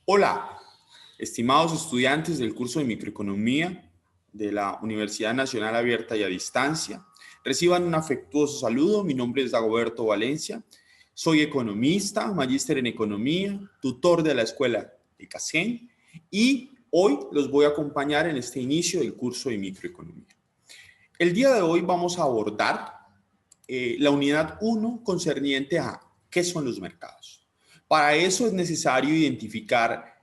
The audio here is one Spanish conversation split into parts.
Hola, estimados estudiantes del curso de microeconomía de la Universidad Nacional Abierta y a Distancia. Reciban un afectuoso saludo. Mi nombre es Dagoberto Valencia. Soy economista, magíster en economía, tutor de la escuela de CACEN y hoy los voy a acompañar en este inicio del curso de microeconomía. El día de hoy vamos a abordar la unidad 1 concerniente a qué son los mercados. Para eso es necesario identificar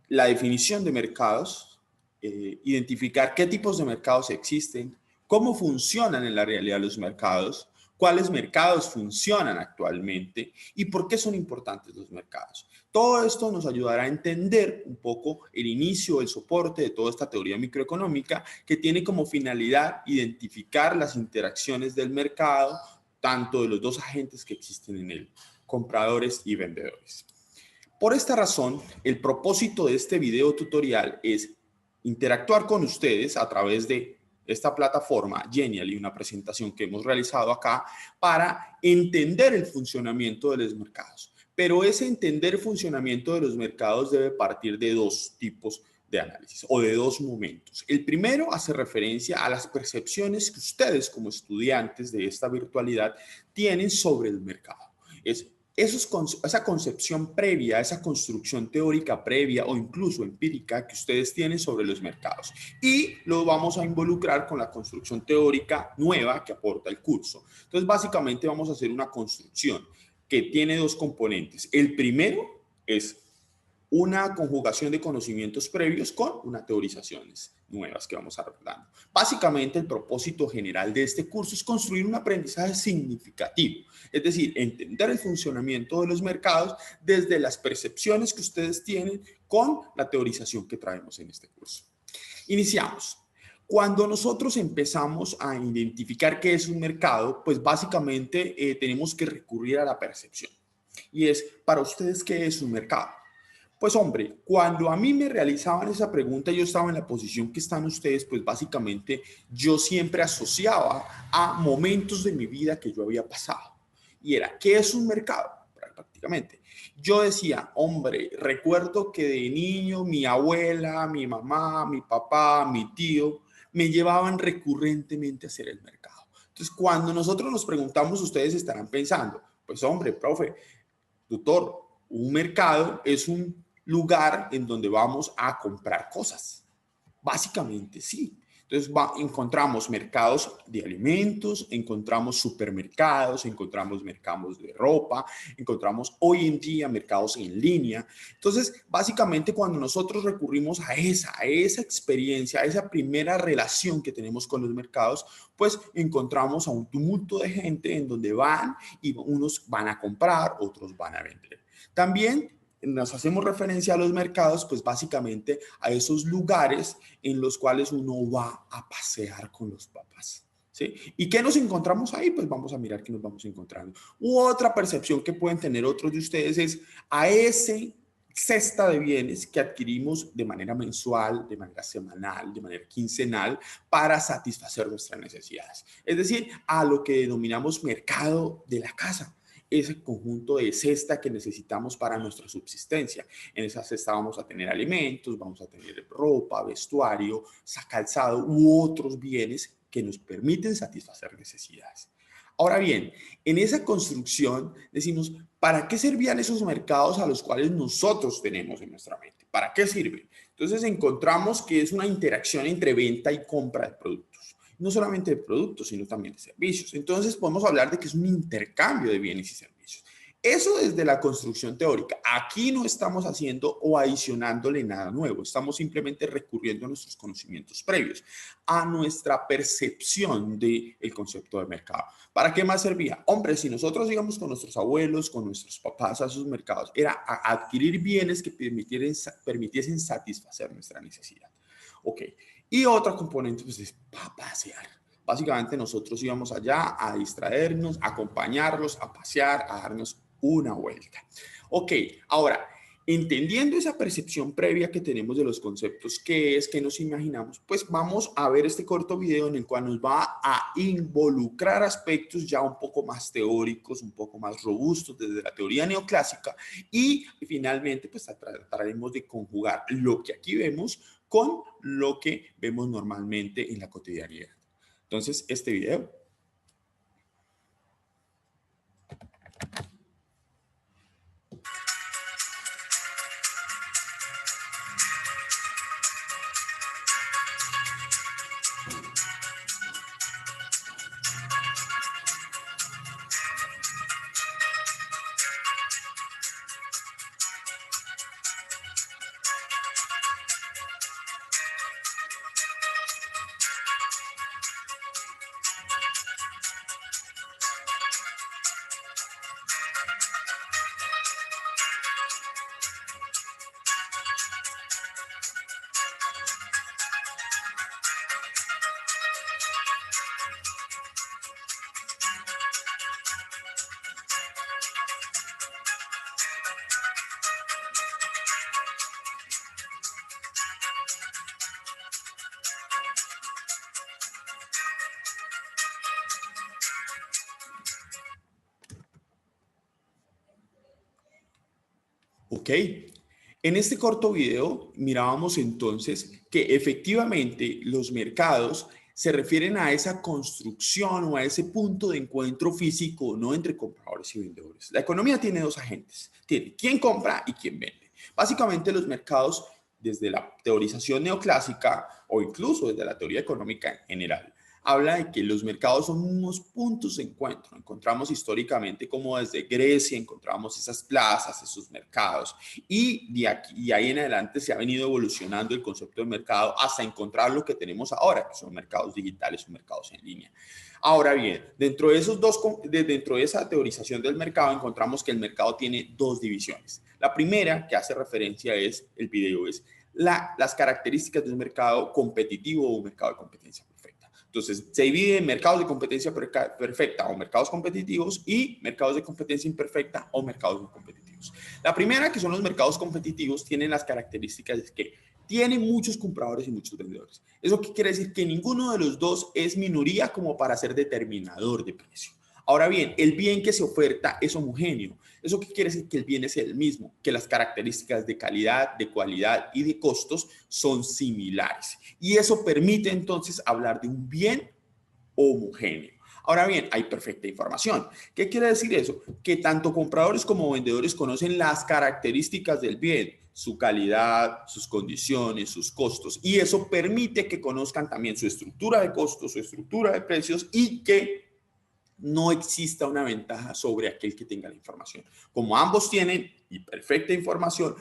la definición de mercados, identificar qué tipos de mercados existen, cómo funcionan en la realidad los mercados, cuáles mercados funcionan actualmente y por qué son importantes los mercados. Todo esto nos ayudará a entender un poco el inicio, el soporte de toda esta teoría microeconómica que tiene como finalidad identificar las interacciones del mercado, tanto de los dos agentes que existen en él, compradores y vendedores. Por esta razón, el propósito de este video tutorial es interactuar con ustedes a través de esta plataforma Genially, una presentación que hemos realizado acá para entender el funcionamiento de los mercados. Pero ese entender el funcionamiento de los mercados debe partir de dos tipos de análisis o de dos momentos. El primero hace referencia a las percepciones que ustedes como estudiantes de esta virtualidad tienen sobre el mercado. Esa concepción previa, esa construcción teórica previa o incluso empírica que ustedes tienen sobre los mercados. Y lo vamos a involucrar con la construcción teórica nueva que aporta el curso. Entonces, básicamente vamos a hacer una construcción que tiene dos componentes. El primero es una conjugación de conocimientos previos con unas teorizaciones nuevas que vamos a ver dando. Básicamente, el propósito general de este curso es construir un aprendizaje significativo, es decir, entender el funcionamiento de los mercados desde las percepciones que ustedes tienen con la teorización que traemos en este curso. Iniciamos. Cuando nosotros empezamos a identificar qué es un mercado, pues básicamente tenemos que recurrir a la percepción. Y es, para ustedes, ¿qué es un mercado? Pues hombre, cuando a mí me realizaban esa pregunta, yo estaba en la posición que están ustedes, pues básicamente yo siempre asociaba a momentos de mi vida que yo había pasado. Y era, ¿qué es un mercado? Prácticamente. Yo decía, hombre, recuerdo que de niño mi abuela, mi mamá, mi papá, mi tío, me llevaban recurrentemente a hacer el mercado. Entonces, cuando nosotros nos preguntamos, ustedes estarán pensando, pues hombre, profe, tutor, un mercado es un lugar en donde vamos a comprar cosas. Básicamente, sí. Entonces encontramos mercados de alimentos, encontramos supermercados, encontramos mercados de ropa, encontramos hoy en día mercados en línea. Entonces, básicamente cuando nosotros recurrimos a esa experiencia, a esa primera relación que tenemos con los mercados, pues encontramos a un tumulto de gente en donde van y unos van a comprar, otros van a vender. También nos hacemos referencia a los mercados, pues básicamente a esos lugares en los cuales uno va a pasear con los papás. ¿Sí? ¿Y qué nos encontramos ahí? Pues vamos a mirar qué nos vamos encontrando. U otra percepción que pueden tener otros de ustedes es a ese cesta de bienes que adquirimos de manera mensual, de manera semanal, de manera quincenal, para satisfacer nuestras necesidades. Es decir, a lo que denominamos mercado de la casa, ese conjunto de cesta que necesitamos para nuestra subsistencia. En esa cesta vamos a tener alimentos, vamos a tener ropa, vestuario, calzado u otros bienes que nos permiten satisfacer necesidades. Ahora bien, en esa construcción decimos, ¿para qué servían esos mercados a los cuales nosotros tenemos en nuestra mente? ¿Para qué sirven? Entonces encontramos que es una interacción entre venta y compra de productos. No solamente de productos, sino también de servicios. Entonces podemos hablar de que es un intercambio de bienes y servicios. Eso desde la construcción teórica. Aquí no estamos haciendo o adicionándole nada nuevo. Estamos simplemente recurriendo a nuestros conocimientos previos, a nuestra percepción del concepto de mercado. ¿Para qué más servía? Hombre, si nosotros íbamos con nuestros abuelos, con nuestros papás a esos mercados, era a adquirir bienes que permitiesen satisfacer nuestra necesidad. Ok. Y otra componente pues, es pasear. Básicamente nosotros íbamos allá a distraernos, a acompañarlos, a pasear, a darnos una vuelta. Ok, ahora, Entendiendo esa percepción previa que tenemos de los conceptos, qué es, qué nos imaginamos, pues vamos a ver este corto video en el cual nos va a involucrar aspectos ya un poco más teóricos, un poco más robustos desde la teoría neoclásica y finalmente pues trataremos de conjugar lo que aquí vemos con lo que vemos normalmente en la cotidianidad. Entonces, este video. Ok, en este corto video mirábamos entonces que efectivamente los mercados se refieren a esa construcción o a ese punto de encuentro físico, no entre compradores y vendedores. La economía tiene dos agentes, tiene quién compra y quién vende. Básicamente los mercados, desde la teorización neoclásica o incluso desde la teoría económica en general, habla de que los mercados son unos puntos de encuentro. Encontramos históricamente como desde Grecia encontramos esas plazas, esos mercados, y de aquí y ahí en adelante se ha venido evolucionando el concepto de mercado hasta encontrar lo que tenemos ahora, que son mercados digitales o mercados en línea. Ahora bien, dentro de esa teorización del mercado encontramos que el mercado tiene dos divisiones. La primera, que hace referencia es el video, es las características de un mercado competitivo o un mercado de competencia perfecta. Entonces, se divide en mercados de competencia perfecta o mercados competitivos y mercados de competencia imperfecta o mercados no competitivos. La primera, que son los mercados competitivos, tienen las características de que tienen muchos compradores y muchos vendedores. ¿Eso qué quiere decir? Que ninguno de los dos es minoría como para ser determinador de precio. Ahora bien, el bien que se oferta es homogéneo. ¿Eso qué quiere decir? Que el bien es el mismo, que las características de calidad, de cualidad y de costos son similares. Y eso permite entonces hablar de un bien homogéneo. Ahora bien, hay perfecta información. ¿Qué quiere decir eso? Que tanto compradores como vendedores conocen las características del bien, su calidad, sus condiciones, sus costos, y eso permite que conozcan también su estructura de costos, su estructura de precios y que no exista una ventaja sobre aquel que tenga la información. Como ambos tienen y perfecta información,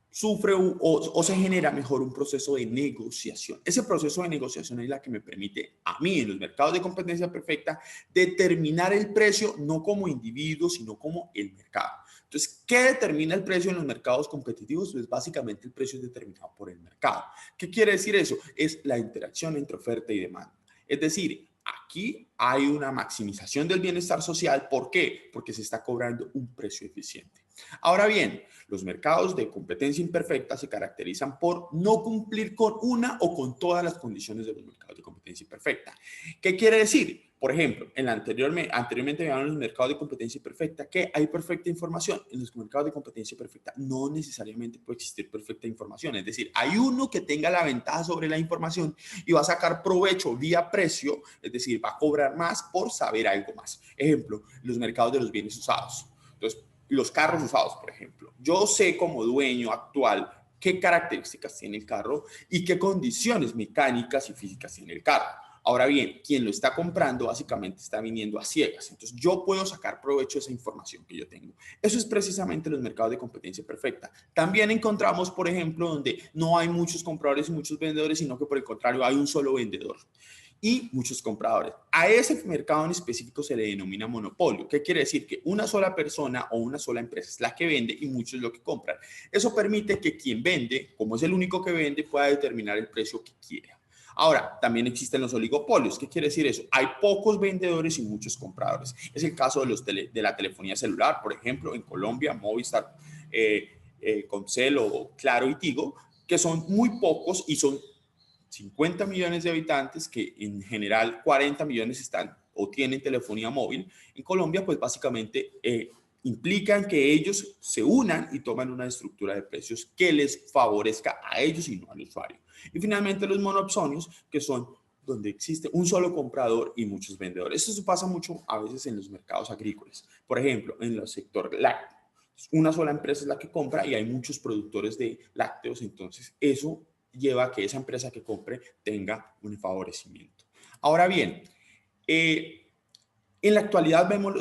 sufre o se genera mejor un proceso de negociación. Ese proceso de negociación es la que me permite a mí, en los mercados de competencia perfecta, determinar el precio no como individuo, sino como el mercado. Entonces, ¿qué determina el precio en los mercados competitivos? Pues básicamente el precio es determinado por el mercado. ¿Qué quiere decir eso? Es la interacción entre oferta y demanda. Es decir, aquí hay una maximización del bienestar social. ¿Por qué? Porque se está cobrando un precio eficiente. Ahora bien, los mercados de competencia imperfecta se caracterizan por no cumplir con una o con todas las condiciones de los mercados de competencia imperfecta. ¿Qué quiere decir? Por ejemplo, anteriormente veíamos los mercados de competencia perfecta que hay perfecta información. En los mercados de competencia perfecta no necesariamente puede existir perfecta información. Es decir, hay uno que tenga la ventaja sobre la información y va a sacar provecho vía precio, es decir, va a cobrar más por saber algo más. Ejemplo, los mercados de los bienes usados. Entonces, los carros usados, por ejemplo. Yo sé como dueño actual qué características tiene el carro y qué condiciones mecánicas y físicas tiene el carro. Ahora bien, quien lo está comprando básicamente está viniendo a ciegas. Entonces, yo puedo sacar provecho de esa información que yo tengo. Eso es precisamente los mercados de competencia perfecta. También encontramos, por ejemplo, donde no hay muchos compradores y muchos vendedores, sino que por el contrario hay un solo vendedor y muchos compradores. A ese mercado en específico se le denomina monopolio. ¿Qué quiere decir? Que una sola persona o una sola empresa es la que vende y muchos es lo que compran. Eso permite que quien vende, como es el único que vende, pueda determinar el precio que quiera. Ahora, también existen los oligopolios. ¿Qué quiere decir eso? Hay pocos vendedores y muchos compradores. Es el caso de la telefonía celular, por ejemplo, en Colombia, Movistar, Comcel o Claro y Tigo, que son muy pocos y son 50 millones de habitantes, que en general 40 millones están o tienen telefonía móvil. En Colombia, pues básicamente implican que ellos se unan y toman una estructura de precios que les favorezca a ellos y no al usuario. Y finalmente los monopsonios, que son donde existe un solo comprador y muchos vendedores. Eso pasa mucho a veces en los mercados agrícolas. Por ejemplo, en el sector lácteo. Una sola empresa es la que compra y hay muchos productores de lácteos, entonces eso lleva a que esa empresa que compre tenga un favorecimiento. Ahora bien, en la actualidad vemos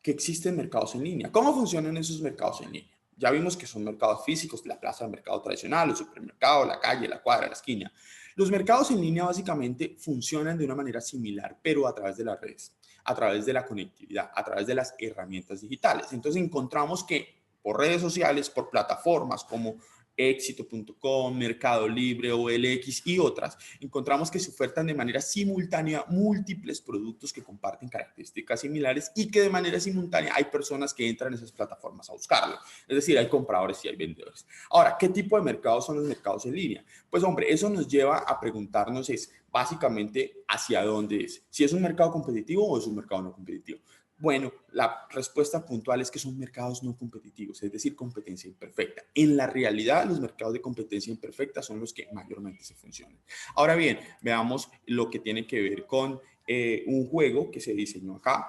que existen mercados en línea. ¿Cómo funcionan esos mercados en línea? Ya vimos que son mercados físicos, la plaza de mercado tradicional, el supermercado, la calle, la cuadra, la esquina. Los mercados en línea básicamente funcionan de una manera similar, pero a través de las redes, a través de la conectividad, a través de las herramientas digitales. Entonces encontramos que por redes sociales, por plataformas como Éxito.com, Mercado Libre, OLX y otras, encontramos que se ofertan de manera simultánea múltiples productos que comparten características similares y que de manera simultánea hay personas que entran a esas plataformas a buscarlo. Es decir, hay compradores y hay vendedores. Ahora, ¿qué tipo de mercados son los mercados en línea? Pues hombre, eso nos lleva a preguntarnos es básicamente hacia dónde es. Si es un mercado competitivo o es un mercado no competitivo. Bueno, la respuesta puntual es que son mercados no competitivos, es decir, competencia imperfecta. En la realidad, los mercados de competencia imperfecta son los que mayormente se funcionan. Ahora bien, veamos lo que tiene que ver con un juego que se diseñó acá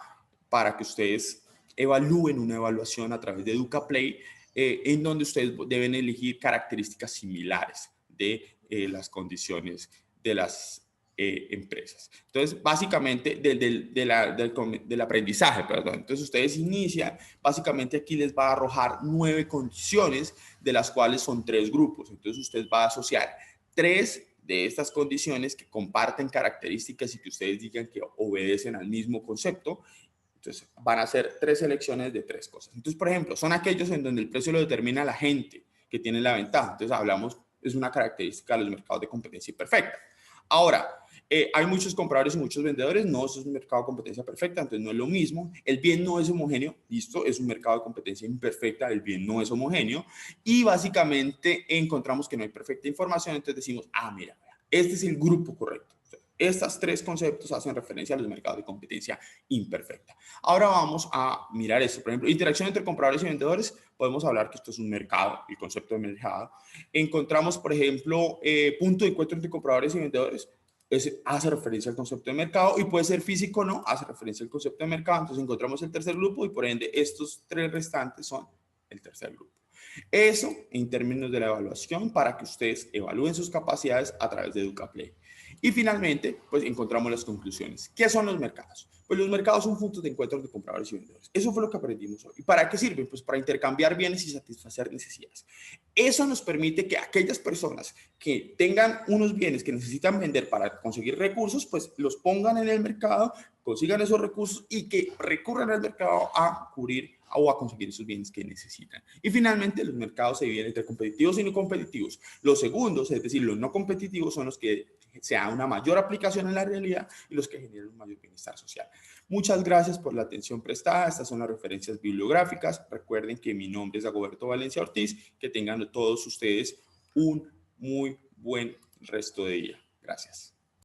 para que ustedes evalúen una evaluación a través de EducaPlay, en donde ustedes deben elegir características similares de las condiciones de las empresas. Entonces, básicamente, del aprendizaje, perdón. Entonces, ustedes inician, básicamente aquí les va a arrojar 9 condiciones, de las cuales son 3 grupos. Entonces, usted va a asociar 3 de estas condiciones que comparten características y que ustedes digan que obedecen al mismo concepto. Entonces, van a ser 3 selecciones de 3 cosas. Entonces, por ejemplo, son aquellos en donde el precio lo determina la gente que tiene la ventaja. Entonces, hablamos, es una característica de los mercados de competencia imperfecta. Ahora, hay muchos compradores y muchos vendedores, no, eso es un mercado de competencia perfecta, entonces no es lo mismo. El bien no es homogéneo, listo, es un mercado de competencia imperfecta, el bien no es homogéneo. Y básicamente encontramos que no hay perfecta información, entonces decimos, mira, este es el grupo correcto. Estos 3 conceptos hacen referencia a los mercados de competencia imperfecta. Ahora vamos a mirar esto. Por ejemplo, interacción entre compradores y vendedores. Podemos hablar que esto es un mercado, el concepto de mercado. Encontramos, por ejemplo, punto de encuentro entre compradores y vendedores. Hace referencia al concepto de mercado y puede ser físico o no, hace referencia al concepto de mercado. Entonces encontramos el tercer grupo y por ende estos 3 restantes son el tercer grupo. Eso en términos de la evaluación para que ustedes evalúen sus capacidades a través de EducaPlay. Y finalmente, pues encontramos las conclusiones. ¿Qué son los mercados? Pues los mercados son puntos de encuentro de compradores y vendedores. Eso fue lo que aprendimos hoy. ¿Y para qué sirven? Pues para intercambiar bienes y satisfacer necesidades. Eso nos permite que aquellas personas que tengan unos bienes que necesitan vender para conseguir recursos, pues los pongan en el mercado, consigan esos recursos y que recurran al mercado a cubrir o a conseguir esos bienes que necesitan. Y finalmente, los mercados se dividen entre competitivos y no competitivos. Los segundos, es decir, los no competitivos, son los que se da una mayor aplicación en la realidad y los que generan un mayor bienestar social. Muchas gracias por la atención prestada. Estas son las referencias bibliográficas. Recuerden que mi nombre es Dagoberto Valencia Ortiz. Que tengan todos ustedes un muy buen resto de día. Gracias.